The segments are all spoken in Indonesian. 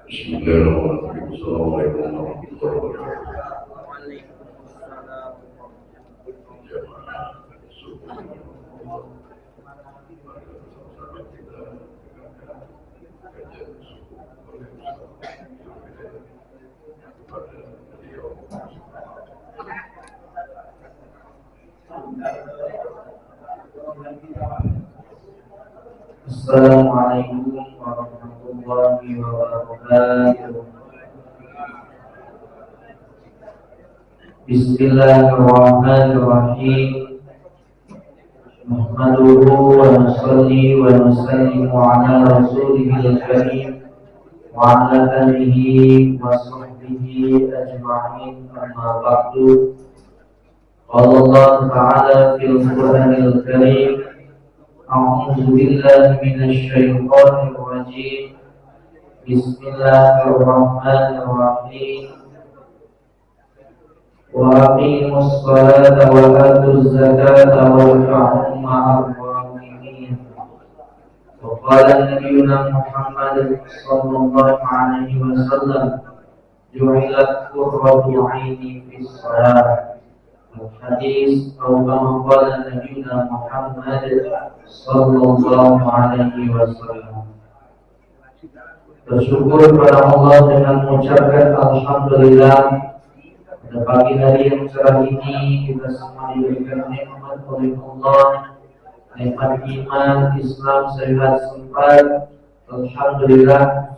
Bismillahirrahmanirrahim. Assalamualaikum warahmatullahi wabarakatuh. Jamaah subuh sama-sama kita kajian subuh oleh Ustaz kepada beliau. Assalamualaikum warahmatullahi wabarakatuh. Bismillahirrahmanirrahim. Nahmaduhu wa nusalli wa nusallimu ala rasulihil karim wa ala alihi wa sahbihi ajma'in, amma ba'du. Qala Allah ta'ala fil Qur'anil karim, a'udzu billahi minasy syaithanir rajim. Bismillahirrahmanirrahim. Wa aqimus salata wa atuz zakata warka'u ma'ar raki'in. Wa qala nabiyyuna Muhammad sallallahu alaihi wasallam, ju'ilat qurratu 'aini fis shalah. Hadis atau kama qala nabiyyuna Muhammad sallallahu alaihi wasallam. Bersyukur kepada Allah dengan mengucapkan alhamdulillah. Pada pagi hari yang cerah ini kita semua diberikan nikmat oleh Allah, nikmat iman, Islam, sehat, sempat. Alhamdulillah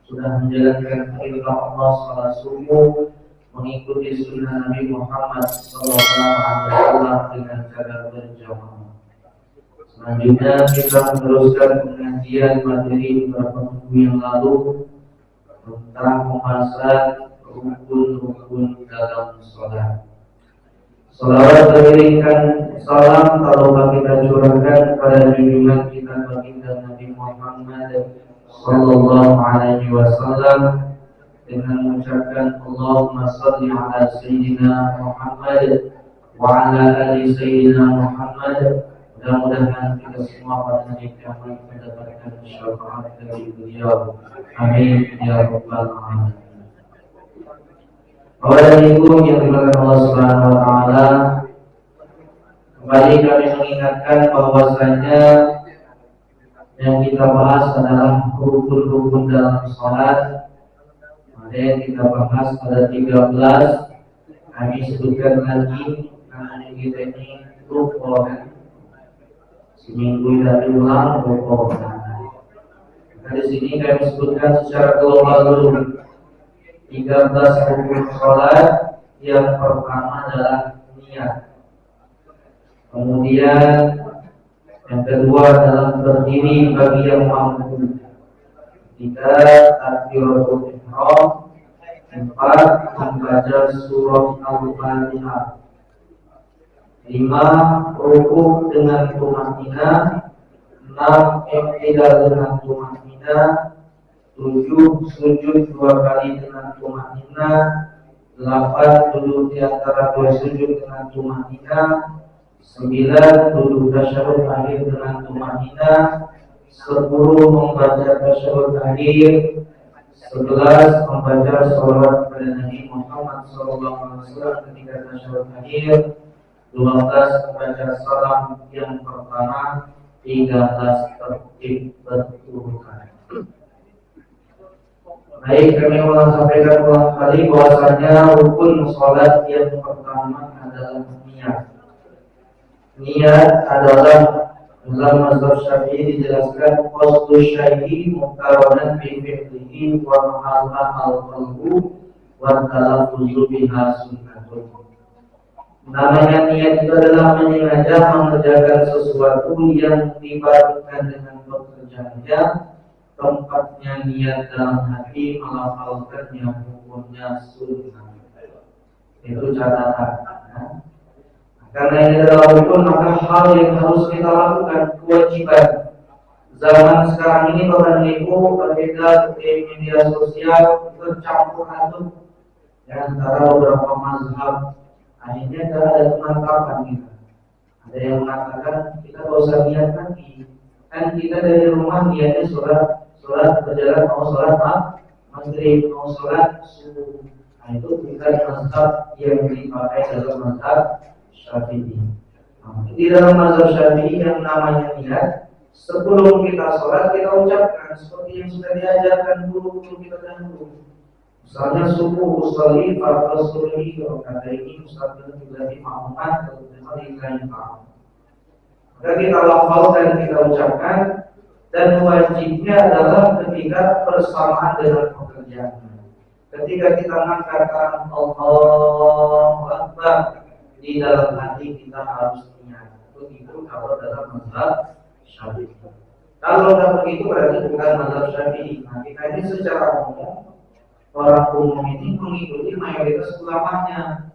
sudah menjalankan perintah Allah salat subuh, mengikuti sunnah Nabi Muhammad SAW dengan cara berjamaah. Selanjutnya kita meneruskan pengajian materi beberapa minggu yang lalu tentang pembahasan rukun-rukun dalam sholat. Salawat berikan salam kalau kita curahkan pada junjungan kita baginda Nabi Muhammad sallallahu alaihi wasallam dengan mengucapkan Allahumma shalli ala sayyidina Muhammad wa ala ali sayyidina Muhammad. Mudah-mudahan kita semua pada hari kiamat mendapatkan syafaat dari beliau. Amin ya rabbal alamin. Bapak dan Ibu yang dimuliakan Allah Subhanahu wa taala, kembali kami mengingatkan bahwasanya yang kita bahas adalah rukun-rukun dalam sholat. Ada yang kita bahas ada 13. Kami sebutkan lagi karena kita ini rukun. Seminggu kita diulang rukun. Di sini kami sebutkan secara global dulu 13 rukun sholat. Yang pertama adalah niat. Kemudian yang kedua adalah berdiri bagi yang mampu. Tiga, takbiratul ihram. 4, membaca surah Al-Fatihah. 5, rukuk dengan tumanina. 6, i'tidal dengan tumanina. 7, sujud 2 kali dengan tumanina. 8, duduk di antara 2 sujud dengan tumanina. 9, duduk tasyahud akhir dengan tumanina. 10, membaca tasyahud akhir. 11, membaca sholawat kepada Nabi Muhammad SAW ketika tasyahud akhir. 12, membaca salam yang pertama. 13, tertib berurutan. Baik, kami ulang sampaikan ulang kali bahwasanya rukun sholat yang pertama adalah niat. Niat adalah dalam mazhab Syafi'i dijelaskan qasdu syai'i muqarranan bi fi'lihi wa mahalha al-qalbu wa talaffuzu biha sunnatun. Namanya niat itu adalah menyengaja mengerjakan sesuatu yang dibarengan dengan pekerjaannya. Tempatnya niat dalam hati, melafalkannya hukumnya sunnah. Itu catatan. Karena ini adalah rukun, maka hal yang harus kita lakukan, kewajiban. Zaman sekarang ini Bapak dan Ibu berbeda di media sosial, bercampur aduk antara beberapa mazhab. Akhirnya ada penangkapan kita. Ada yang mengatakan kita tidak usah niat lagi. Kan kita dari rumah niatnya sholat berjalan mau sholat maghrib, mau sholat subuh. Nah, itu bukan mazhab yang dipakai dalam mazhab Syafi'i. Nah, di dalam mazhab Syafi'i yang namanya niat, sebelum kita sholat kita ucapkan seperti yang sudah diajarkan guru-guru kita dahulu. Misalnya subuh usolli fardhu subhi kata ini mustaqbil billahi ma'muman atau billahi ta'ala. Maka kita lafalkan, kita ucapkan, dan wajibnya adalah ketika bersamaan dengan pekerjaan. Ketika kita mengatakan Allahu Akbar, di dalam hati kita harus niat. Begitu kalau dalam mazhab Syafi'i. Kalau tidak begitu berarti bukan mazhab Syafi'i. Nah, kita ini secara umum, orang umum ini mengikuti mayoritas ulamanya.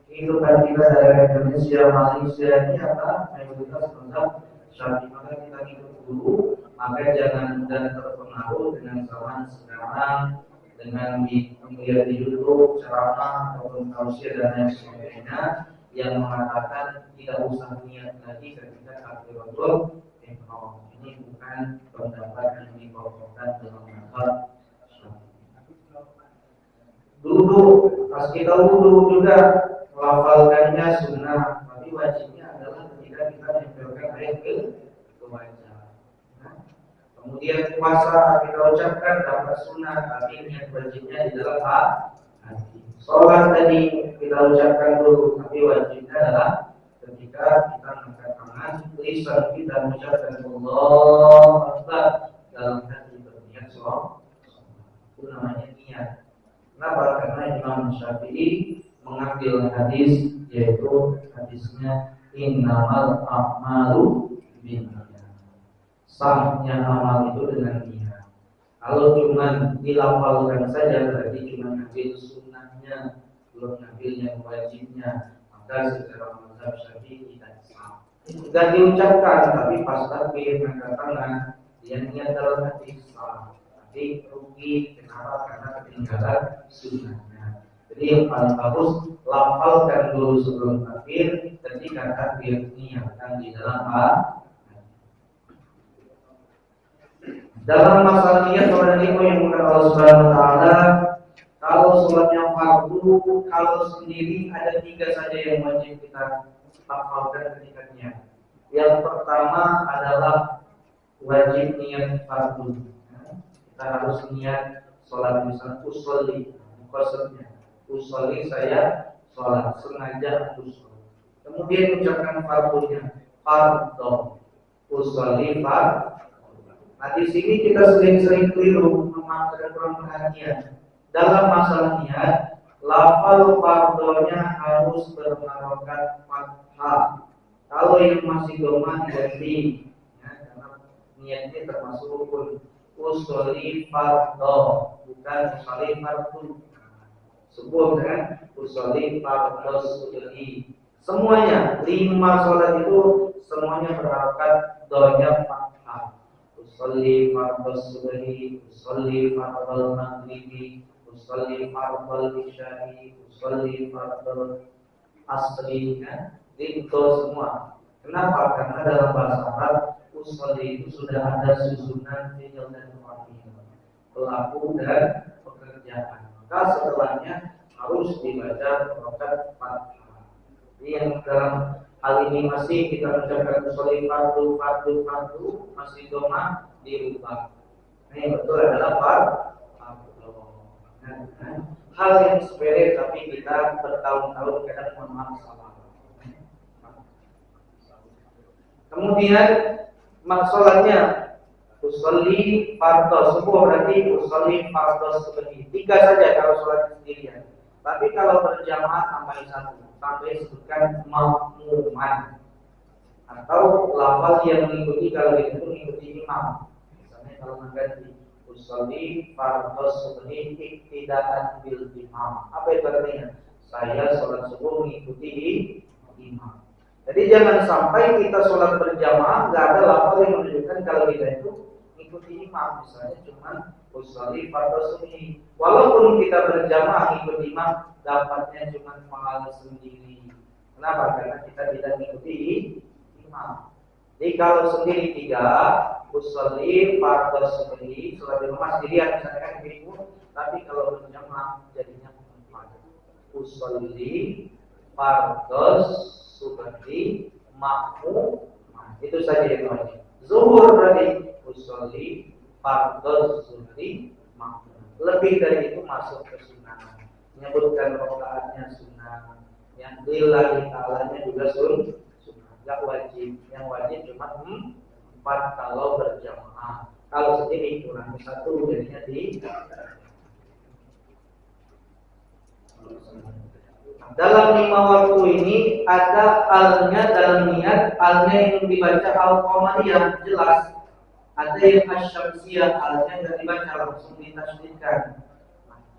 Kehidupan kita dari Indonesia, Malaysia ini adalah mayoritas mazhab Syafi'i. Maka kita ikut dulu, maka jangan mudah terpengaruh dengan zaman sekarang, dengan melihat di YouTube ceramah ataupun tausiah dan lain sebagainya yang mengatakan tidak usah niat lagi ketika takbiratul ihram. Ini bukan pendapat yang dipokokkan dalam mazhab Syafi'i. Duduk, pas kita wudhu juga melafalkannya sunnah, tapi wajibnya adalah ketika kita menempelkan air ke wajah. Kemudian puasa kita ucapkan dapat sunnah, tapi niat wajibnya di dalam hati. Sholat tadi kita ucapkan dulu, tapi wajibnya adalah ketika kita mengangkat tangan, lisan kita mengucapkan Allahu Akbar, dalam hati berniat sholat. Itu namanya niat. Kenapa? Karena Imam Syafi'i mengambil hadis, yaitu hadisnya innamal a'malu binniyat. Sahnya amal itu dengan niat. Kalau cuma dilafalkan saja berarti cuma ngambil sunnahnya, belum ngambil yang wajibnya, maka secara mazhab Syafi'i tidak sah. Tidak diucapkan, tapi pas takbir angkat tangan, dia niat dalam hati sah. Tapi rugi, kenapa? Karena ketinggalan sunnahnya. Jadi yang paling bagus lafalkan dulu sebelum takbir, ketika takbir niatkan di dalam hati. Dalam masalah niat saudara ibu yang bukan Allah Subhanahu wa taala, kalau sholatnya fardu, kalau sendiri ada 3 saja yang wajib kita hafalkan ketika niat. Yang pertama adalah wajib niat fardu. Kita harus niat sholat, misalnya usolli, maksudnya usolli saya sholat, sengaja usolli. Kemudian ucapkan fardunya, fardhu, usolli fardhu. Nah, di sini kita sering-sering keliru, memakai kurang perhatian. Dalam masalah niat, lafal fardhonya harus berharokat fathah. Kalau yang masih doma ganti, ya, karena niatnya termasuk rukun. Usolli fardho, bukan usolli fardhu. Sebut kan, usolli fardho subhi. Semuanya 5 sholat itu semuanya berharokat donya fathah. Usolli fardhu subhi, usolli fardhu maghribi, usolli fardhu isya'i, usolli fardhu asri, kan? Itu semua. Kenapa? Karena dalam bahasa Arab usolli itu sudah ada susunan fi'il dan fa'il, pelaku dan pekerjaan. Maka setelahnya harus dibaca harokat fathah. Jadi yang dalam hal ini masih kita mengucapkan usolli fardhu masih doma dirubah. Nah, yang betul adalah fardhu. Hal yang sepele tapi kita bertahun-tahun kadang mohon maaf salah. Kemudian maksudnya usolli fardhu subuh berarti usolli fardhu subhi. 3 saja kalau sholat sendirian. Tapi kalau berjamaah tambahin 1, sampai sebutkan makmuman atau lafaz yang mengikuti, kalau itu mengikuti imam. Misalnya kalau mengganti usolli fardhu subhi iktidaan bil imam. Apa itu artinya? Saya sholat subuh mengikuti imam. Jadi jangan sampai kita sholat berjamaah nggak ada lafaz yang menunjukkan kalau kita itu mengikuti imam. Misalnya cuma usolli fardhu subhi. Walaupun kita berjamaah ikut imam, dapatnya cuma pahala sendiri. Kenapa? Karena kita tidak mengikuti imam. Jadi kalau sendiri 3, usolli fardhu subhi, sholat di rumah sendirian misalkan ibu, tapi kalau berjamaah jadinya 4. Usolli fardhu subhi makmum, itu saja yang wajib. Zuhur berarti usolli fardhu subhi makmum. Lebih dari itu masuk ke sunnah. Menyebutkan rakaatnya sunnah, yang lillahi ta'alanya juga sunnah. Enggak wajib, yang wajib cuma 4 kalau berjamaah. Kalau sendiri kurang 1 jadinya di. Dalam 5 waktu ini ada alnya dalam niat, alnya yang dibaca al-qamariyah jelas. Ada yang asyamsiyah, alnya yang dibaca langsung ditasydidkan.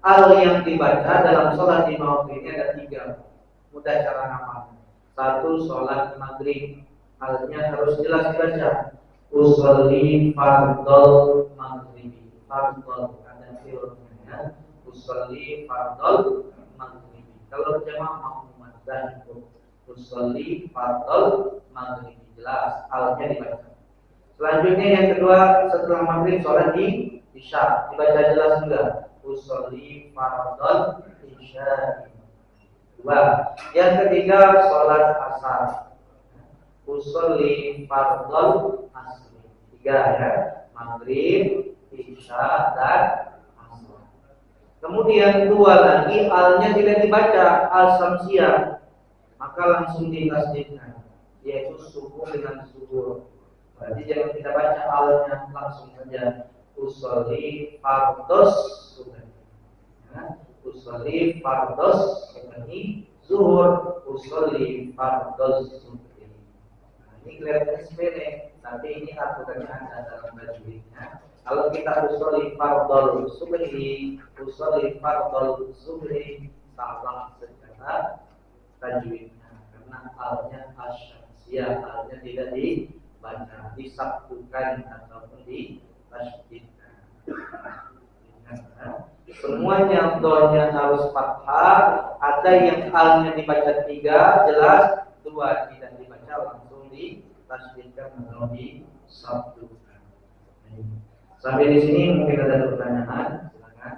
Al yang dibaca dalam sholat 5 waktu ini ada 3. Mudah cara hafal. 1, sholat maghrib, alnya harus jelas dibaca. Usolli fardhol maghrib. Fardhol ada fi'ilnya. Usolli fardhol maghrib. Kalau berjamaah makmuman dan usolli fardhol maghrib, jelas alnya dibaca. Selanjutnya yang kedua, setelah maghrib sholat di isya, dibaca jelas juga. Usolli fardhol isya. 2. Yang ketiga sholat asar. Usolli fardhol asr. 3 ya, maghrib, isya dan asar. Kemudian 2 lagi alnya tidak dibaca, al samsiyah, maka langsung ditasydidkan, yaitu subuh dengan zuhur. Berarti jangan kita baca alnya, langsung saja usolli fardhos subhi. Usolli fardhos subhi zuhur, usolli fardhos subhi. Ini kelihatan sepele, tapi ini aturannya ada dalam tajwidnya. Kalau kita usolli fardhol subhi, usolli fardhol subhi, salah secara tajwidnya karena alnya asyamsiyah, alnya tidak dibaca, disabtukan ataupun ditasydidkan. Semuanya dolnya harus fathah. Ada yang alnya dibaca 3 jelas, 2 tidak dibaca langsung ditasydidkan atau disabtukan. Sampai di sini mungkin ada pertanyaan, silakan.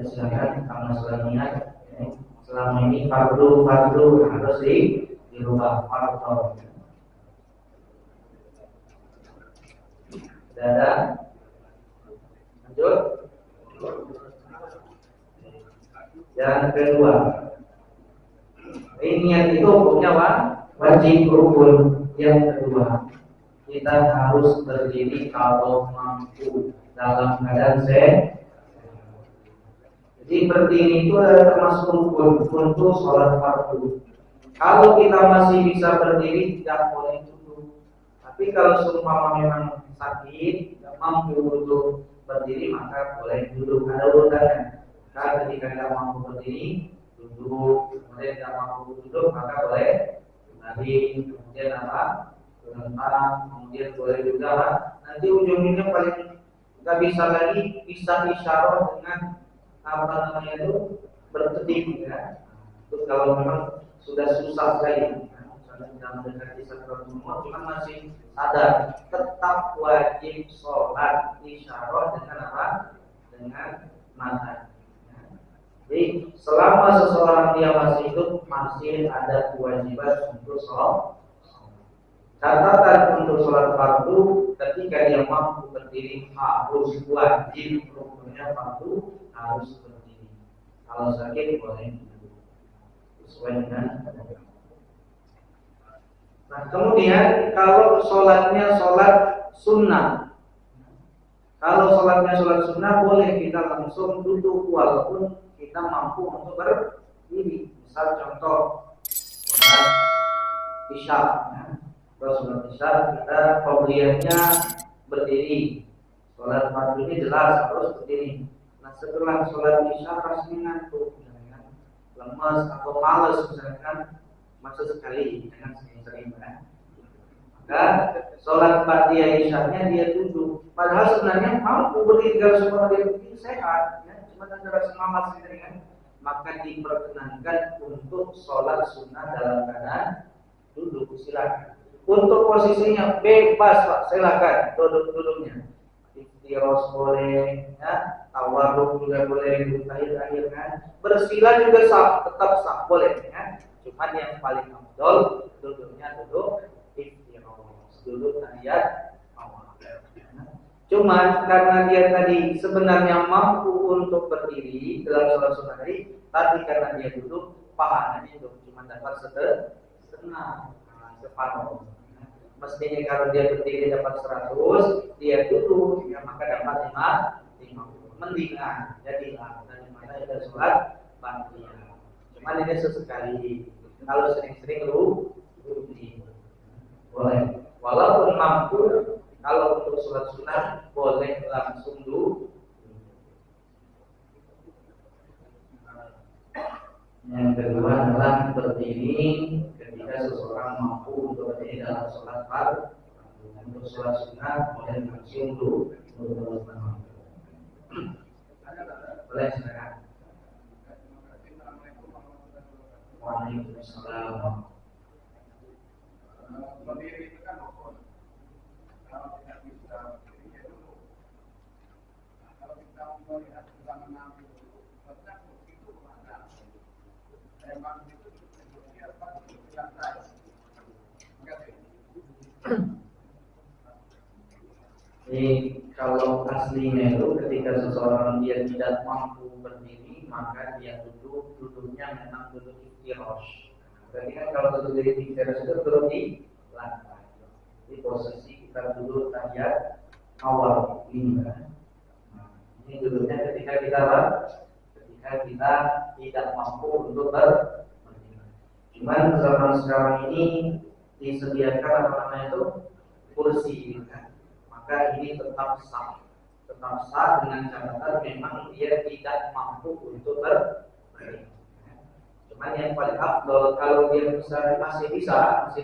Silakan karena sudah niat. Selama ini fardu harus dirubah fardu. Tidak ada. Lanjut. Yang kedua, niat itu hukumnya wajib rukun. Yang kedua, kita harus berdiri kalau mampu dalam keadaan sehat. Jadi berdiri itu termasuk rukun untuk sholat fardu. Kalau kita masih bisa berdiri tidak boleh duduk. Tapi kalau seumpama memang sakit, tidak mampu untuk berdiri maka boleh duduk. Ada urutannya. Karena ketika tidak mampu berdiri, duduk. Kemudian tidak mampu duduk maka boleh berbaring. Kemudian berentang. Kemudian boleh juga nanti ujungnya paling nggak bisa lagi bisa isyarat dengan berkedip ya. Itu kalau memang sudah susah sekali, sudah mendekati sakaratul maut, cuma masih sadar, tetap wajib sholat isyarat dengan dengan mata. Jadi selama seseorang dia masih hidup masih ada kewajiban untuk sholat. Catatan untuk sholat fardu ketika dia mampu berdiri harus wajib, rukunnya fardu harus berdiri. Kalau sakit boleh duduk. Sesuai dengan. Nah kemudian kalau sholatnya sholat sunnah, kalau sholatnya sholat sunnah boleh kita langsung duduk walaupun kita mampu untuk berdiri. Misal contoh sholat isya. Kalau sholat isya kita qobliyahnya berdiri. Sholat fardu ini jelas harus berdiri. Nah setelah sholat isya rasanya ngantuk, lemas atau malas misalkan, maksud sekali jangan sering-sering ya. Maka sholat ba'diyah isyanya dia duduk. Padahal sebenarnya mampu berdiri kalau semua dia berdiri sehat, ya. Cuma antara semangat sendiri kan. Maka diperkenankan untuk sholat sunnah dalam keadaan duduk, silakan. Untuk posisinya bebas Pak, silakan duduknya. Iftiros boleh, ya. Tawaduk juga boleh, duduk akhir kan. Bersila juga sah, tetap sah boleh, ya. Cuma yang paling afdol duduknya duduk iftiros, duduk tahiyat awal. Cuman karena dia tadi sebenarnya mampu untuk berdiri dalam sholat sunnah tadi, tapi karena dia duduk, pahalanya itu cuma dapat setengah, separuh. Mestinya kalau dia berdiri dapat 100, dia duduk, ya maka dapat 50. Mendingan, jadilah daripada itu sholat ba'diyah. Cuman ini sesekali. Kalau sering-sering rutin, boleh. Walaupun mampu, kalau untuk sholat sunnah boleh langsung dulu. Yang kedua adalah berdiri ketika seseorang mampu untuk berdiri dalam sholat fardu. Untuk sholat sunnah boleh langsung dulu. Boleh silakan. Waalaikumsalam. Berdiri itu kan rukun. Kalau tidak bisa berdiri ya dulu. Nah, kalau kita melihat kita mengambil dulu, tetap itu ada. Memang itu dia apa tidak tahu. Jadi kalau aslinya itu ketika seseorang dia tidak mampu berdiri, maka dia duduknya memang duduk iftirosh. Berarti kan kalau duduk di iftirosh itu duduk di lantai. Di posisi kita duduk tahiyat awal ini kan. Nah, ini duduknya ketika kita tidak mampu untuk berdiri. Cuman zaman sekarang ini disediakan apa namanya itu kursi kan. Maka ini tetap sah dengan catatan memang dia tidak mampu untuk berdiri. Cuman yang paling afdol kalau dia misalnya masih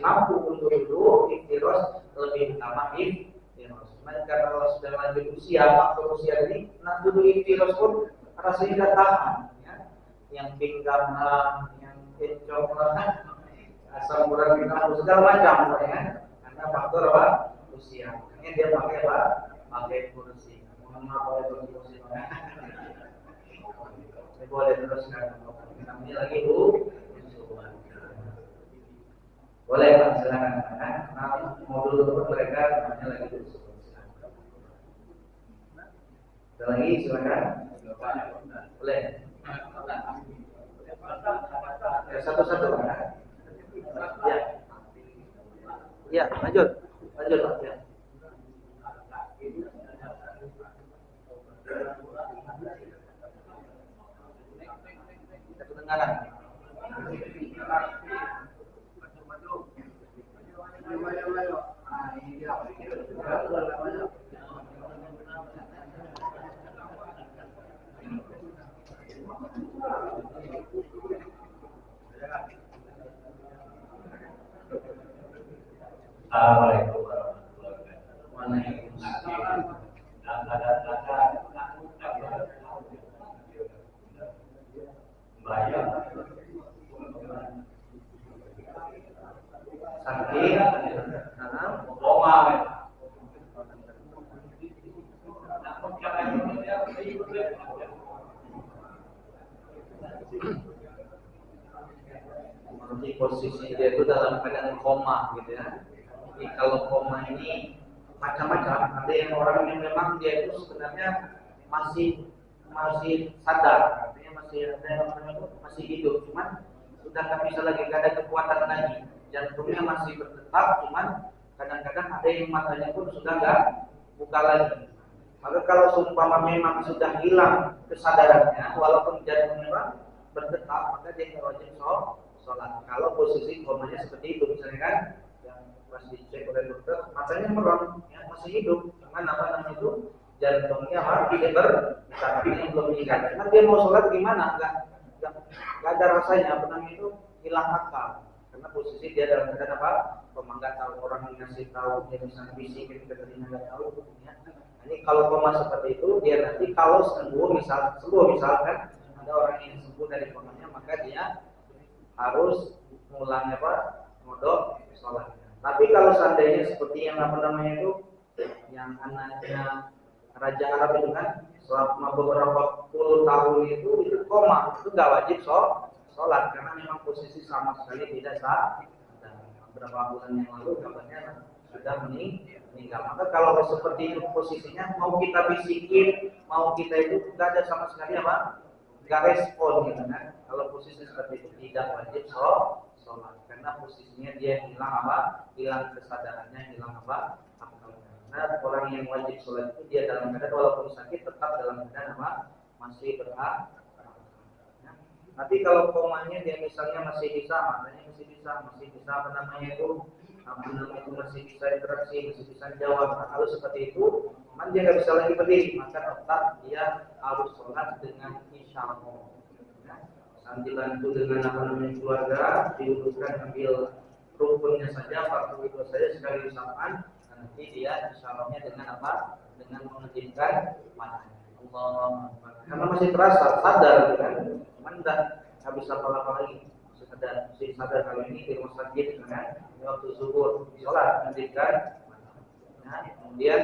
mampu untuk duduk iftiros, lebih utama iftiros. Cuman karena kalau sudah lanjut usia, faktor usia ini, nah duduk iftiros pun rasanya tidak tahan, ya. Yang pinggang lah, yang encok lah, asam urat kita segala macam, ya. Karena faktor apa? Usia. Makanya dia pakai apa? Pakai kursi. Mohon maaf oleh kursi. Ini boleh teruskan. Ini lagi Bu. Boleh Pak, silakan. Nah, mau dulu mereka namanya lagi Bu. Ada lagi silakan. Boleh. Ya, satu-satu kan? Ya. Ya, lanjut Pak. Ya. Kedengaran. Assalamualaikum warahmatullahi wabarakatuh. Sakit. Nanti posisi dia itu dalam keadaan koma gitu ya. Jadi kalau koma ini macam-macam. Ada yang orang yang memang dia itu sebenarnya masih sadar, artinya masih ada yang masih hidup, cuman sudah tak bisa lagi, gak ada kekuatan lagi, jantungnya masih berdetak, cuman kadang-kadang ada yang matanya pun sudah nggak buka lagi. Maka kalau seumpama memang sudah hilang kesadarannya, walaupun jantungnya berdetak, maka dia wajib sholat. Kalau posisi komanya seperti itu, misalnya kan, yang masih dicek oleh dokter, matanya merem, ya, masih hidup, cuman apa namanya itu jantungnya tidak berdetak, artinya belum meninggal. Cuman dia mau sholat gimana? Nggak ada rasanya, apa namanya itu hilang akal. Karena posisi dia dalam keadaan apa? Memang nggak tahu, orang yang ngasih tahu, dia bisa bisik, kita tadinya nggak tahu, ya. Nah, Ini kalau koma seperti itu, dia nanti kalau sembuh misalkan ada orang yang sembuh dari komanya, maka dia harus mengulangi modok sholat. Tapi kalau seandainya seperti yang itu, yang anaknya Raja Arab itu kan selama beberapa puluh tahun itu koma, itu nggak wajib sholat karena memang posisi sama sekali tidak sah. Dan beberapa bulan yang lalu kabarnya sudah meninggal. Maka kalau seperti itu posisinya, mau kita bisikin, mau kita itu nggak ada sama sekali nggak respon gitu kan. Kalau posisi seperti itu tidak wajib sholat karena posisinya dia hilang kesadarannya, hilang Nah, orang yang wajib sholat itu dia dalam keadaan walaupun sakit tetap dalam keadaan masih berhak. Nanti kalau komanya dia misalnya masih bisa masih bisa masih bisa interaksi, masih bisa jawab. Nah, kalau seperti itu, dia nggak bisa lagi berdiri, maka tetap dia harus sholat dengan insyaallah. Nanti bantu dengan keluarga, diuruskan ambil rukunnya saja, waktu itu saja sekali usapan. Nanti dia insyaallah-nya dengan dengan mengerjakan mana Allah, karena masih terasa sadar kan, cuman nggak bisa apa-apa lagi, masih sadar kalau ini di rumah sakit kan, waktu zuhur sholat mengerjakan, kemudian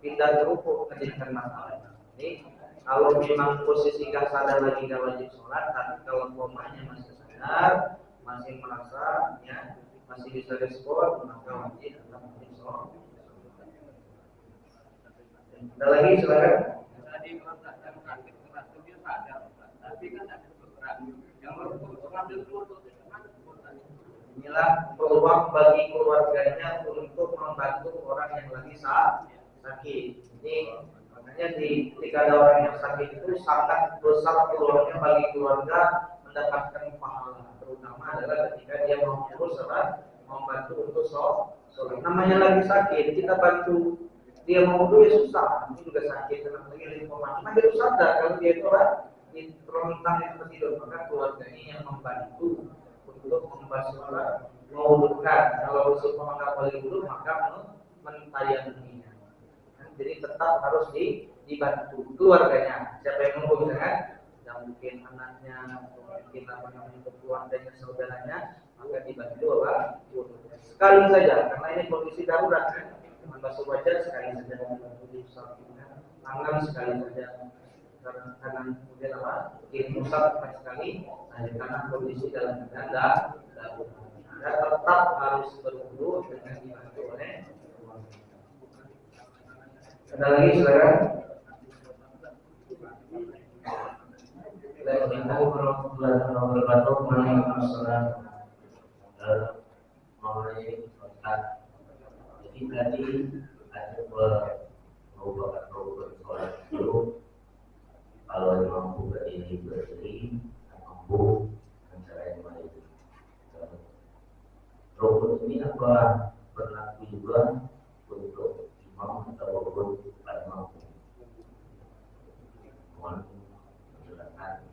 pindah ke rukuk mengerjakan masalah. Ini kalau memang posisi nggak sadar lagi nggak wajib sholat, tapi kalau komanya masih sadar, masih merasa masih bisa respon, maka wajib sholat. Ada lagi silakan. Tadi merasakan sakit keras dia sadar, tapi kan ada beberapa yang mengambil keputusan. Inilah peluang bagi keluarganya untuk membantu orang yang lagi sakit. Ini makanya ketika ada orang yang sakit itu sangat besar peluangnya bagi keluarga mendapatkan pahala, terutama adalah ketika dia mau membantu untuk sholat. Namanya lagi sakit, kita bantu dia mau ya susah, ini juga sakit, lagi informasi. Maka dia sadar kalau dia itu di terlentang itu tidur, maka keluarganya yang membantu untuk membasuh mewudhukan. Kalau supaya nggak boleh wudhu, maka mentayamuminya. Jadi tetap harus dibantu keluarganya. Siapa yang menunggu kan? Yang mungkin anaknya, atau mungkin keluarganya, saudaranya, maka dibantu wudhu. Sekali saja, karena ini kondisi darurat kan. Membasuh wajah sekali saja, tangan sekali saja, kanan kemudian kiri musab sekali. Nah, karena kondisi dalam keadaan darurat, tetap harus berwudu dengan dibantu oleh. Ada lagi silakan. Assalamualaikum warahmatullahi wabarakatuh. Waalaikumsalam. Jadi tadi ada beberapa sholat dulu. Kalau mampu berdiri, mampu cara yang lain. Rukun ini apa berlaku juga untuk imam atau rukun pada mampu? Mohon penjelasan.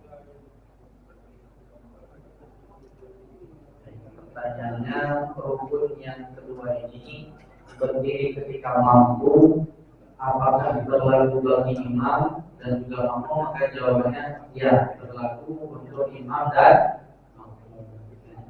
Pertanyaannya, rukun yang kedua ini berdiri ketika mampu, apakah berlaku bagi imam dan juga mampu? Maka jawabannya ya, berlaku untuk imam dan mampu.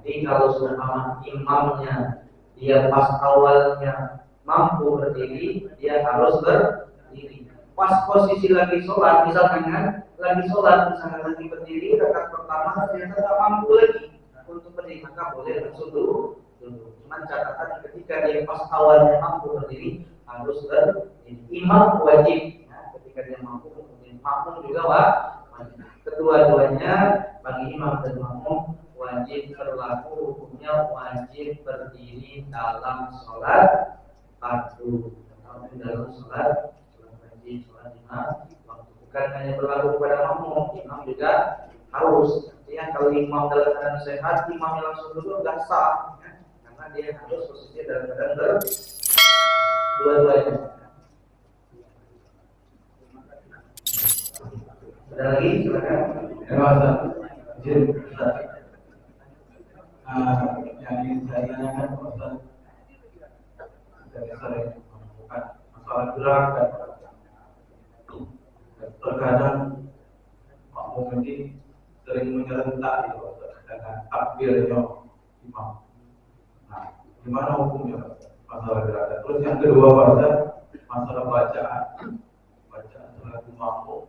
Jadi kalau seumpama imamnya dia pas awalnya mampu berdiri, dia harus berdiri. Pas posisi lagi sholat, misalkan lagi berdiri, rakaat pertama ternyata tak mampu lagi untuk berdiri, maka boleh langsung dulu. Cuman catatan ketika dia pas awalnya mampu berdiri harus berdiri. Imam wajib, ketika dia mampu, kemudian makmum juga wajib. Kedua-duanya bagi imam dan makmum wajib berlaku, hukumnya wajib berdiri dalam sholat fardu atau dalam sholat wajib, sholat imam. Bukan hanya berlaku kepada makmum, imam juga harus. Artinya kalau imam dalam keadaan sehat, imamnya langsung duduk nggak sah. Dia harus posisi dalam keadaan dua-duanya. Ada lagi silakan. Yang ingin saya tanyakan Ustaz, dari sore bukan masalah gerakan terkadang makmum ini sering menyerentak itu dengan takbirnya imam. Nah, gimana hukumnya masalah gerakan? Terus yang kedua masalah bacaan selaku makmum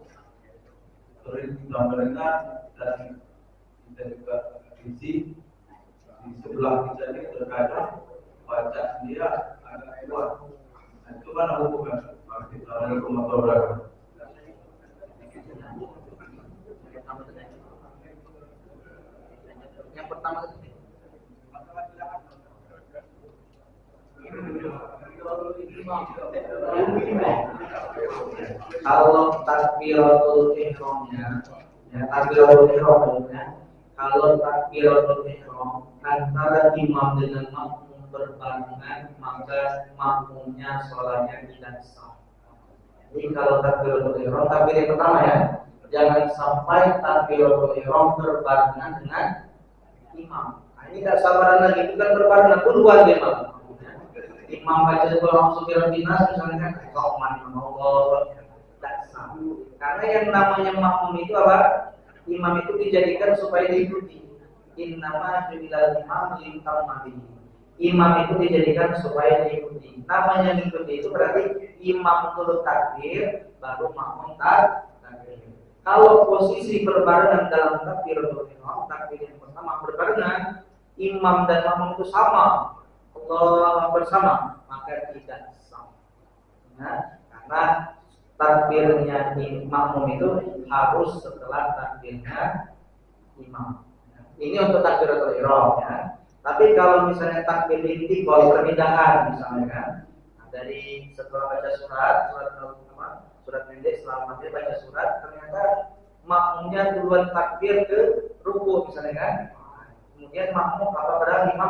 sering kita mendengar dan kita juga isi di sebelah kita ini terkadang baca dia agak kuat. Nah, itu mana hukumnya? Assalamualaikum warahmatullahi wabarakatuh. Yang pertama kalau takbiratul ihramnya, ya takbiratul ihramnya, kalau takbiratul ihram antara imam dengan makmum berbarengan, maka makmumnya sholatnya tidak sah. Jadi kalau takbiratul ihram, takbir yang pertama ya, jangan sampai takbiratul ihram berbarengan dengan imam. Nah, ini tidak sabaran lagi, bukan berbarengan, duluan imam. Imam baca langsung dinas misalnya kan, Allah tidak sah. Karena yang namanya makmum itu apa? Imam itu dijadikan supaya diikuti. Innama ju'ilal imam liutamma bihi. Imam itu dijadikan supaya diikuti. Namanya diikuti itu berarti imam turut takbir, baru makmum takbir. Kalau posisi berbarengan dalam takbiratul ihram, takbir yang pertama berbarengan, imam dan makmum itu sama, Allah bersama, maka tidak sah. Nah, karena takbirnya makmum itu harus setelah takbirnya imam. Ini untuk takbiratul ihram ya. Tapi kalau misalnya takbir inti, kalau perpindahan misalnya kan, nah, dari setelah baca surat pendek, setelah baca surat, ternyata makmumnya duluan takbir ke ruku misalnya kan. Kemudian makmum padahal imam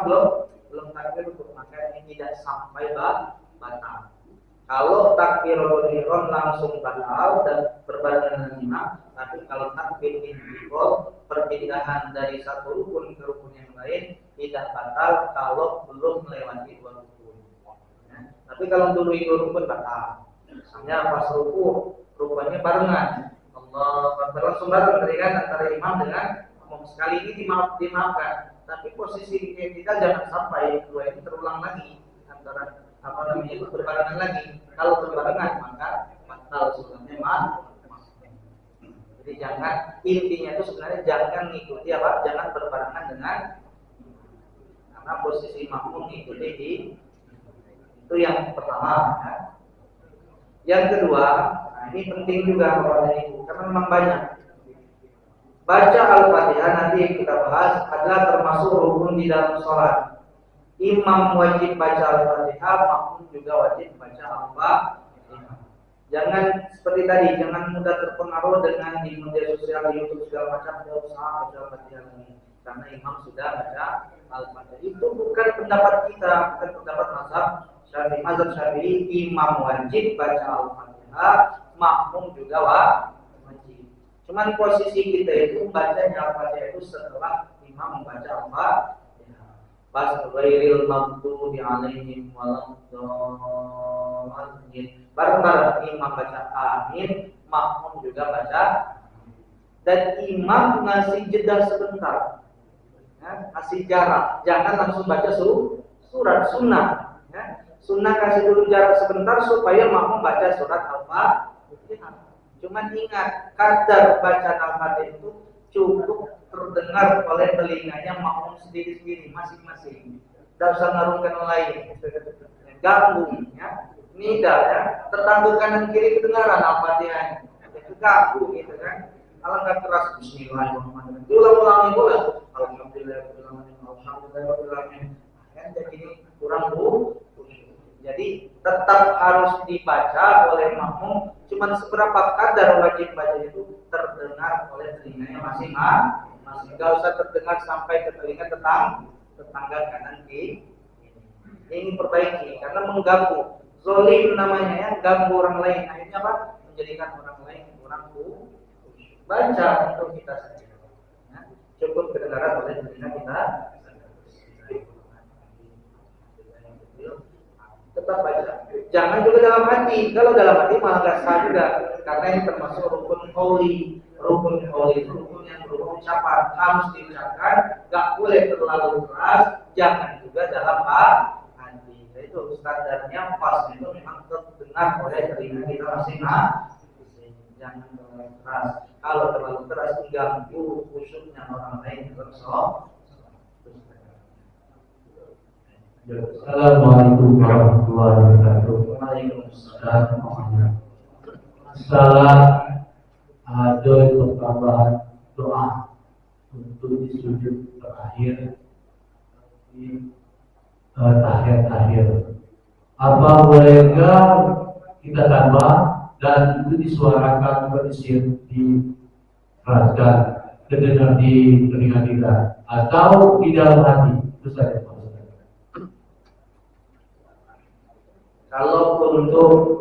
belum takbir ruku, maka ini tidak sampai batal. Kalau takbiratul ihram langsung batal dan berbarengan dengan imam, tapi kalau takbir intikal, perpindahan dari satu rukun ke rukun yang lain tidak batal kalau belum melewati dua rukun. Ya. Tapi kalau dulu itu rukun batal. Misalnya pas rukunnya barengan, Allah langsung bareng kan antara imam dengan makmum. Sekali ini dimaafkan, tapi posisi kita jangan sampai dua itu terulang lagi antara itu berbarengan lagi. Kalau berbarengan maka batal sebenarnya Jadi intinya itu sebenarnya jangan mengikuti jangan berbarengan dengan, karena posisi makmum mengikuti itu yang pertama. Ya. Yang kedua, nah ini penting juga Bapak dan Ibu karena memang banyak. Baca Al-Fatihah nanti kita bahas adalah termasuk rukun di dalam sholat. Imam wajib baca Al-Fatihah, makmum juga wajib baca Al-Fatihah. Jangan seperti tadi, jangan mudah terpengaruh dengan di media sosial, di YouTube segala macam, tidak usah baca Al-Fatihah lagi. Karena imam sudah baca Al-Fatihah. Itu bukan pendapat kita, bukan pendapat mazhab Syafi'i. Imam wajib baca Al-Fatihah, makmum juga wajib. Cuman posisi kita itu bacanya Al-Fatihah itu setelah imam membaca Al-Fatihah. Pas ghairil maghdubi alaihim waladdallin. Bareng-bareng imam baca amin, makmum juga baca. Dan imam ngasih jeda sebentar, ya, kasih jarak. Jangan langsung baca surat sunnah. Ya. Sunnah kasih dulu jarak sebentar supaya makmum baca surat Al-Fatihah. Cuman ingat, kadar bacaan Al-Fatihah itu cukup terdengar oleh telinganya makmum sendiri-sendiri, masing-masing. Tidak usah ngarungkan orang lain. Ganggu, ya. Ini ya. Tetangga kanan kiri kedengaran Al-Fatihah. Itu ganggu, gitu kan. Kalau nggak keras, Bismillahirrahmanirrahim. Ulang-ulangi boleh. Alhamdulillahirrahmanirrahim. Jadi ini kurang Jadi tetap harus dibaca oleh makmum. Cuman seberapa kadar wajib baca itu terdengar oleh telinganya masing-masing. Gak usah terdengar sampai ke telinga tetangga kanan kiri. Ini perbaiki karena mengganggu. Zolim namanya ya, ganggu orang lain. Akhirnya apa? Menjadikan orang lain kurang baca untuk kita sendiri. Ya, cukup kedengaran oleh telinga kita. Tetap baca. Jangan juga dalam hati. Kalau dalam hati malah gak sah juga. karena ini termasuk rukun qauli. Rukun qauli itu rukun yang berupa ucapan, harus diucapkan, nggak boleh terlalu keras, jangan juga dalam hati. Itu standarnya pas itu memang terdengar oleh telinga kita masing-masing. Jangan terlalu keras. Kalau terlalu keras mengganggu khusyuknya orang lain dalam sholat. Assalamualaikum warahmatullahi wabarakatuh. Waalaikumsalam. Salah ada pertambahan doa untuk di sujud terakhir di tahiyat. Apa bolehkah kita tambah dan itu disuarakan dikeraskan terdengar di telinga kita atau di dalam hati? Itu saja Pak Ustaz. Kalau untuk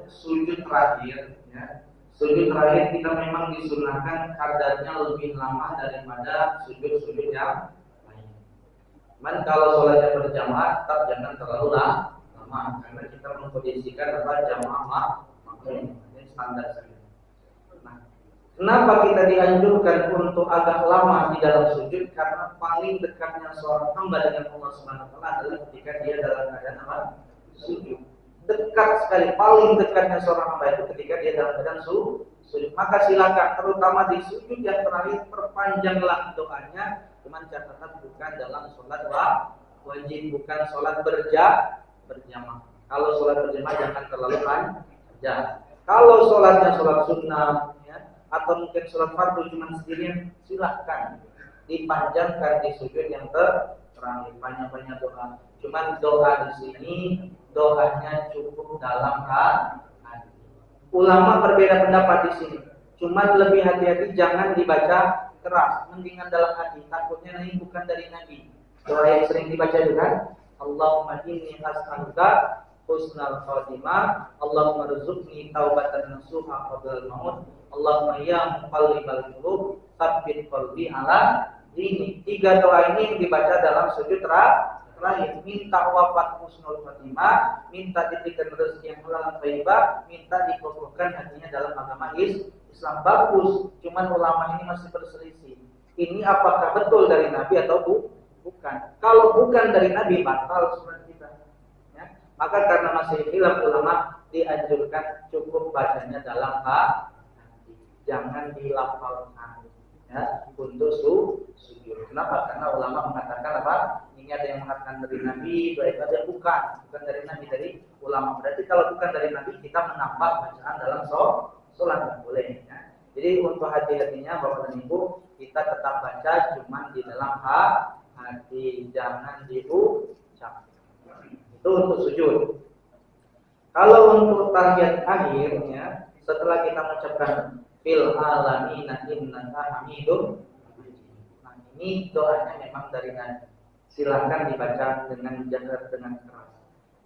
sujud terakhir, ya, sujud terakhir kita memang disunahkan kadarnya lebih lama daripada sujud-sujud yang lain. Cuman kalau sholatnya berjamaah tetap jangan terlalu lama, karena kita mengkondisikan jamaah makmum, ini standar saja. Nah, kenapa kita dianjurkan untuk agak lama di dalam sujud? Karena paling dekatnya seorang hamba dengan Allah Subhanahu wa taala adalah ketika dia dalam keadaan sujud. Dekat sekali, paling dekatnya seorang hamba itu ketika dia dalam keadaan sujud. Maka silakan, terutama di sujud yang terakhir, perpanjanglah doanya. Cuman catatan bukan dalam sholat wajib, bukan sholat berjamaah. Kalau sholat berjamaah jangan terlalu panjang. Kalau sholatnya sholat sunnah, ya, atau mungkin sholat fardu cuma sendirian, silahkan dipanjangkan di sujud yang terakhir, banyak-banyak doa. Cuman doa di sini doanya cukup dalam hati. Ulama berbeda pendapat di sini. Cuman lebih hati-hati jangan dibaca keras, mendingan dalam hati. Takutnya ini bukan dari Nabi. Doa yang sering dibaca itu kan, Allahumma inni as'aluka husnal khatimah, Allahumma rzuqni taubatan nasuha qabla al-maut, Allahumma ya muqallibal qulub, tsabbit qalbi ala dini. 3 doa ini yang dibaca dalam sujud terakhir. Minta wafat husnul khatimah, minta diberikan rezeki yang halal thayyibah, minta dikokohkan hatinya dalam agama Islam. Bagus, cuman ulama ini masih berselisih. Ini apakah betul dari Nabi atau bukan? Kalau bukan dari Nabi, batal surat kita. Ya? Maka karena masih khilaf ulama, dianjurkan cukup bacanya dalam hati, jangan dilafalkan. Ya, untuk sujud. Kenapa? Karena ulama mengatakan apa? Ini ada yang mengatakan dari Nabi, ada yang bukan dari Nabi, dari ulama. Berarti kalau bukan dari Nabi, kita menambah bacaan dalam sholat nggak boleh. Ya. Jadi untuk hati-hatinya Bapak dan Ibu, kita tetap baca cuman di dalam hati, jangan diucap. Itu untuk sujud. Kalau untuk tahiyat akhirnya, setelah kita mengucapkan fil alamina innaka hamidum. Nah, ini doanya memang dari Nabi. Silahkan dibaca dengan jahar, dengan keras,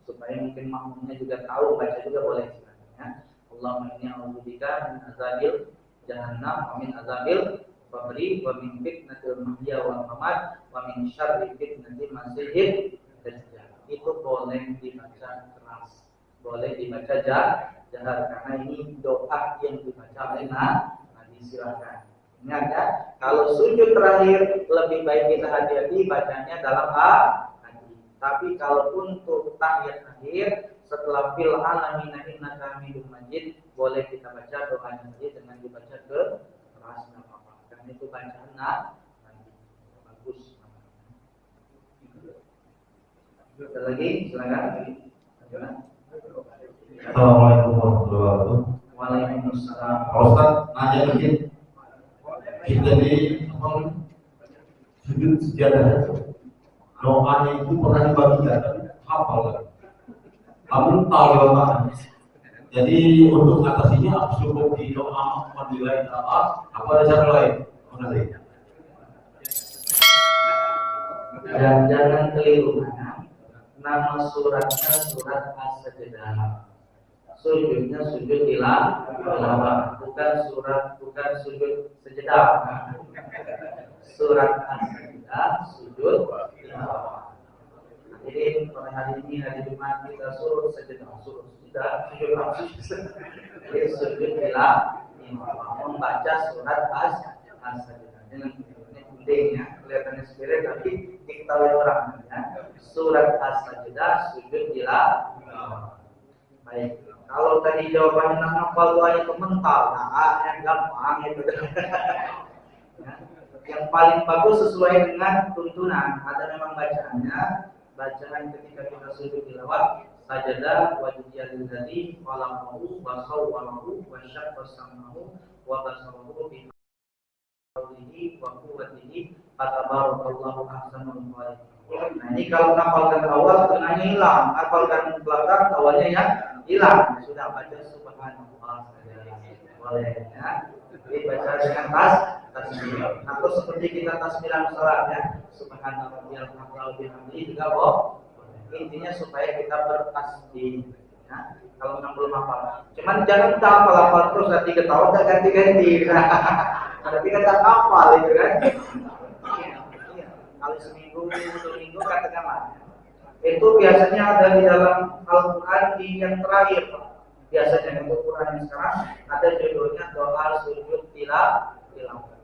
supaya mungkin makmumnya juga tahu, baca juga boleh silakan ya. Allahumma inni a'udzubika min azabil jahannam wa min azabil qabri wa min fitnatil mahya wal mamat wa min syarri fitnatil masiihid dajjal. Itu boleh dibaca keras, boleh dibaca jahar, karena ini doa yang dibaca oleh Nabi. Silakan. Ingat ya, kalau sujud terakhir lebih baik kita hati-hati bacanya dalam hati. Tapi kalau untuk tahiyat akhir setelah fil alamina innaka hamidum majid, boleh kita baca doanya tadi dengan dibaca keras, enggak apa-apa. Karena itu bacaan Nabi. Bagus. Ada lagi? Silakan. Assalamualaikum warahmatullahi wabarakatuh. Waalaikumsalam. Pak Ustaz, nanya dikit. Kita di sujud sejadah, doanya itu pernah dibagikan, hafal kan? Namun tahu doa. Jadi untuk atasinya cukup di doa Alhamdulillah apa ada cara lain? Makasih. Dan jangan keliru. Nama suratnya surat As-Sajdah. Sujudnya sujud tilawah, bukan sujud sejedah. Surat As-Sajdah sujud tilawah. Jadi pada hari ini hari Jumat kita suruh sajadah suruh tidak sujud langsung. Jadi sujud bila membaca surat as-sajadah. Ini pentingnya kelihatannya sepele tapi diketahui orang ya. Surat as-sajadah sujud bila. Baik. Kalau tadi jawabannya nak hafal doa itu mental, nah yang gampang itu. Ya. Yang paling bagus sesuai dengan tuntunan. Ada memang bacaannya. Bacaan ketika kita sujud tilawah sajadah wajibiyah lillahi walamahu wasawwarahu wasyaqqa samahu wa basarahu bi qawlihi wa quwwatihi fatabarakallahu ahsanul khaliqin. Nah ini kalau hafalkan awal tengahnya hilang, hafalkan belakang awalnya ya hilang. Sudah baca subhanallah saja boleh ya. Jadi baca dengan tasbih. Atau seperti kita tasbihan salat ya. Subhanallah wa bihamdihi juga intinya supaya kita bertasbih ya. Kalau memang belum hafal. Cuman jangan kita hafal terus nanti ketawa dan ganti-ganti. Berarti kita hafal itu kan. Iya. Kali seminggu, 2 minggu katakanlah. Itu biasanya ada di dalam Al-Qur'an di yang terakhir. Biasanya untuk Quran yang sekarang ada judulnya doa sujud tilawah.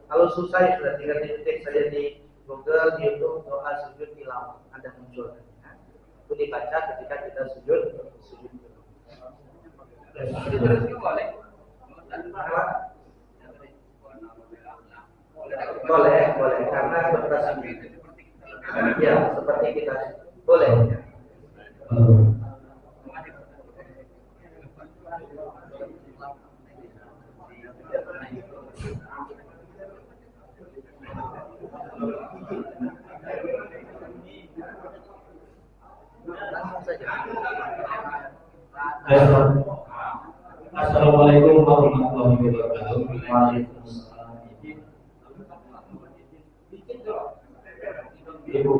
Kalau susah ya sudah tinggal diketik saja di Google, di YouTube doa sujud tilawah ada muncul. Ya. Itu dibaca ketika kita sujud. Boleh karena bertasbih. Ya, seperti kita boleh. Assalamualaikum warahmatullahi wabarakatuh. Waalaikumsalam. Ibu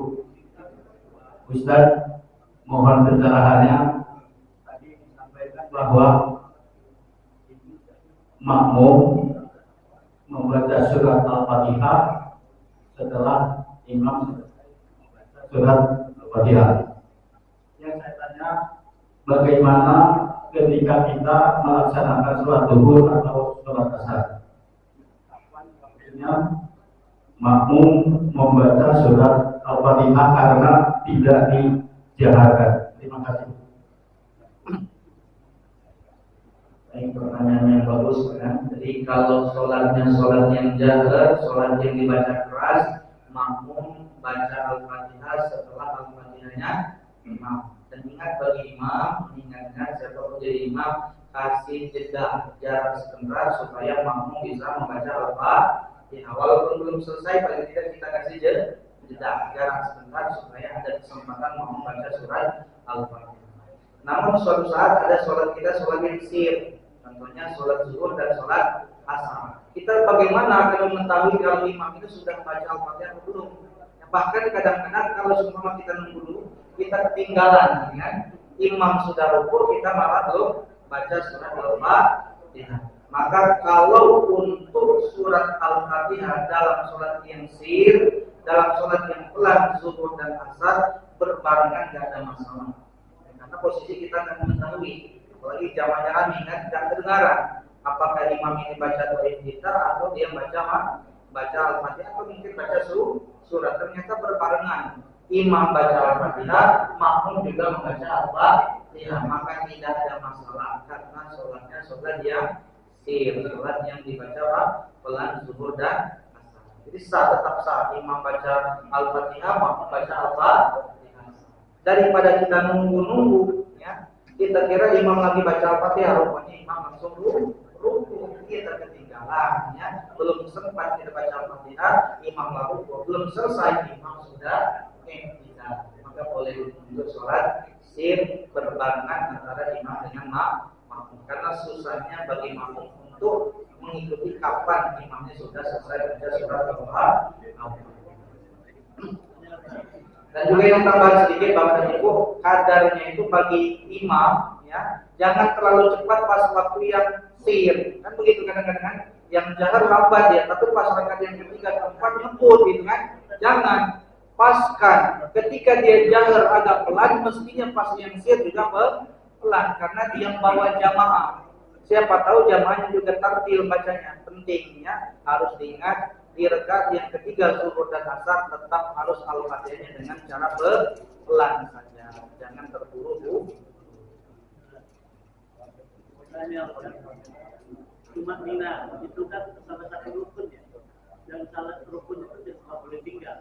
Ustaz, mohon pencerahannya bahwa makmum membaca surat Al-Fatihah setelah imam surat Al-Fatihah. Yang saya tanya, bagaimana ketika kita melaksanakan sholat zuhur atau sholat asar? Artinya makmum membaca surat Al-Fatihah karena tidak dijaharkan. Terima kasih. Baik, pertanyaan yang bagus kan. Jadi kalau sholatnya sholat yang jahar, sholat yang dibaca keras, makmum baca Al-Fatihah setelah Al-Fatihahnya imam. Dan ingat bagi imam, ingatnya siapa jadi imam kasih jeda jarak sebentar supaya makmum bisa membaca Al-Fatihah. Walaupun belum selesai, paling tidak kita kasih jeda jarak sebentar supaya ada kesempatan makmum baca surat Al-Fatihah. Namun suatu saat ada sholat kita sholat yang sir, contohnya sholat zuhur dan sholat asar. Kita bagaimana kalau mengetahui kalau imam itu sudah membaca Al-Fatihah atau belum? Bahkan kadang-kadang kalau semua kita nunggu dulu, kita ketinggalan, kan? Imam sudah rukuk, kita malah belum baca surat Al-Fatihah. Maka kalau untuk surat Al-Fatihah dalam sholat yang sir, dalam sholat yang pelan, zuhur dan asar berbarengan tidak ada masalah. Karena posisi kita akan mengetahui, apalagi jamaahnya rame kan, tidak kedengaran. Apakah imam ini baca doa kita atau dia baca Al-Fatihah atau mungkin baca surat, ternyata berbarengan. Imam baca Al-Fatihah, makmum juga membaca Al-Fatihah, maka tidak ada masalah karena sholatnya sholat yang sir, sholat yang dibaca pelan zuhur dan asar. Jadi tetap sah imam baca Al-Fatihah, makmum baca Al-Fatihah. Daripada kita nunggu-nunggu, ya, kita kira imam lagi baca Al-Fatihah, rupanya imam langsung rukuk, kita ketinggalan, ya, belum sempat kita baca Al-Fatihah, imam lalu belum selesai, imam sudah tidak, maka boleh untuk sholat sir berbarengan antara imam dengan makmum. Karena susahnya bagi makmum untuk mengikuti kapan imamnya sudah selesai baca surat Al-Fatihah. Dan juga yang tambahan sedikit Bapak dan Ibu, kadarnya itu bagi imam, ya, jangan terlalu cepat pas waktu yang sir, kan begitu kadang-kadang yang jahar lambat ya, tapi pas rakaat yang ketiga keempat ngebut gitu kan, jangan. paskan. Ketika dia jahar agak pelan, mestinya pas yang sir juga pelan karena dia bawa jamaah. Siapa tahu jamaahnya juga tartil bacanya. Pentingnya harus diingat di rakaat yang ketiga zuhur dan asar tetap harus al-fatihahnya dengan cara pelan saja, jangan terburu-buru. Cuma Mina itu kan salah satu rukun ya, dan salah satu rukun itu tidak boleh tinggal.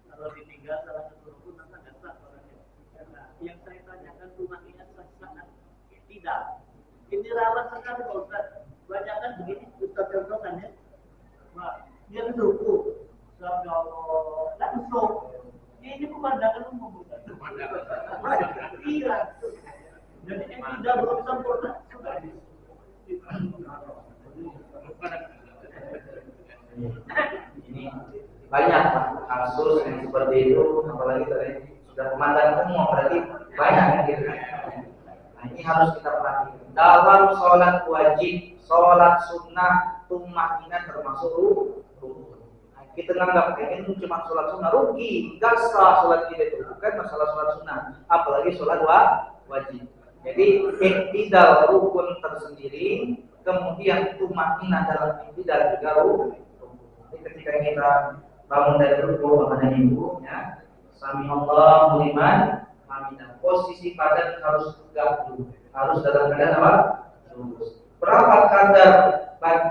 Kalau ditinggal salah satu rukun maka nggak sah orangnya. Nah, yang saya tanyakan cuma Mina sangat tidak. Ini rawan sekali Pak Ustaz. Banyak kan begini Ustaz contohkan ya. Wah, dia ruku, sampai Allah, langsung. Ini pemandangan umum bukan? Iya. Jadi ini tidak belum sempurna. Ini banyak kasus yang seperti itu, apalagi tadi sudah pemandangan umum, berarti banyak kan gitu. Nah, ini harus kita perhatikan. Dalam sholat wajib, sholat sunnah, tumakinah termasuk rukun. Nah, kita nganggap ini cuma sholat sunnah, rugi, nggak sah sholat kita itu, bukan masalah sholat sunnah, apalagi sholat wajib. Jadi iktidal rukun tersendiri, kemudian tumakinah dalam iktidal juga rukun. Jadi ketika kita bangun dari rukun, bangun ibu, ya, sami'allahu liman hamidah. Posisi badan harus tegak dulu, harus dalam keadaan apa? Lurus. Berapa kadar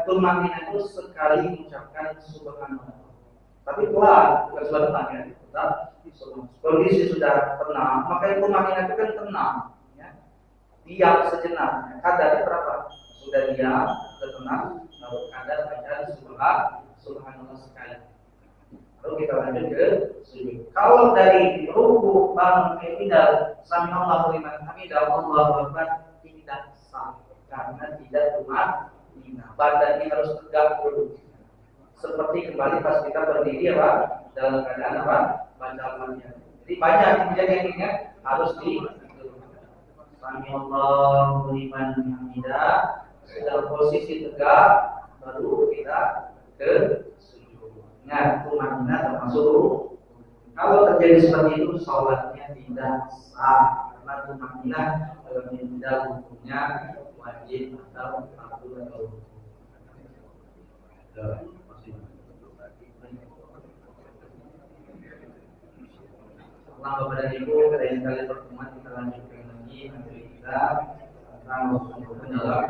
tumakinah itu sekali mengucapkan subhanallah. Tapi pelan, bukan sebentar ya. Kondisi sudah tenang, maka tumakinah itu kan tenang. Diam sejenak, kadarnya berapa? Sudah diam, sudah tenang, lalu kadar baca subhanallah sekali. Lalu kita lanjut ke sujud. Kalau dari ruku bangun ke iktidal, sami'allahu liman hamidah, Allahu akbar, tidak sah karena tidak tumakinah. Badannya harus tegak dulu. Seperti kembali pas kita berdiri apa? Dalam keadaan apa? Baca Al-Fatihah. Jadi banyak kejadian ini harus di Sami'allahu liman hamidah, dalam posisi tegak, baru kita ke sujud. Nah, tumakinah termasuk. Kalau terjadi seperti itu, sholatnya tidak sah karena tumakinah tidak hukumnya wajib atau fardu atau Allah kepada ibu, lain kali pertemuan kita lanjutkan lagi materi kita tentang hukum dalam.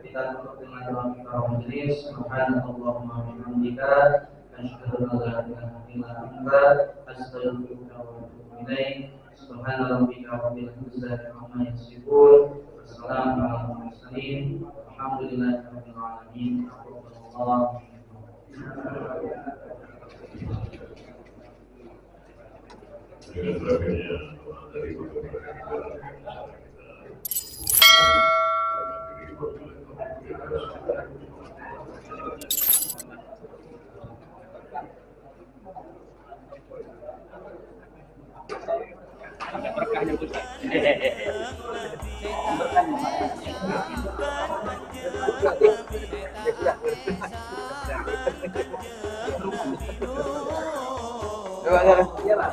Kita tutup dengan doa kita majelis. Subhanallahumma wa bihamdika, asyhadu an la ilaha illa anta, astaghfiruka wa atubu ilaik. Subhana rabbika rabbil izzati amma yasifun, wassalamu ala mursalin, walhamdulillahi rabbil alamin. Allahu Dengan terakhirnya dari beberapa Iya, Pak.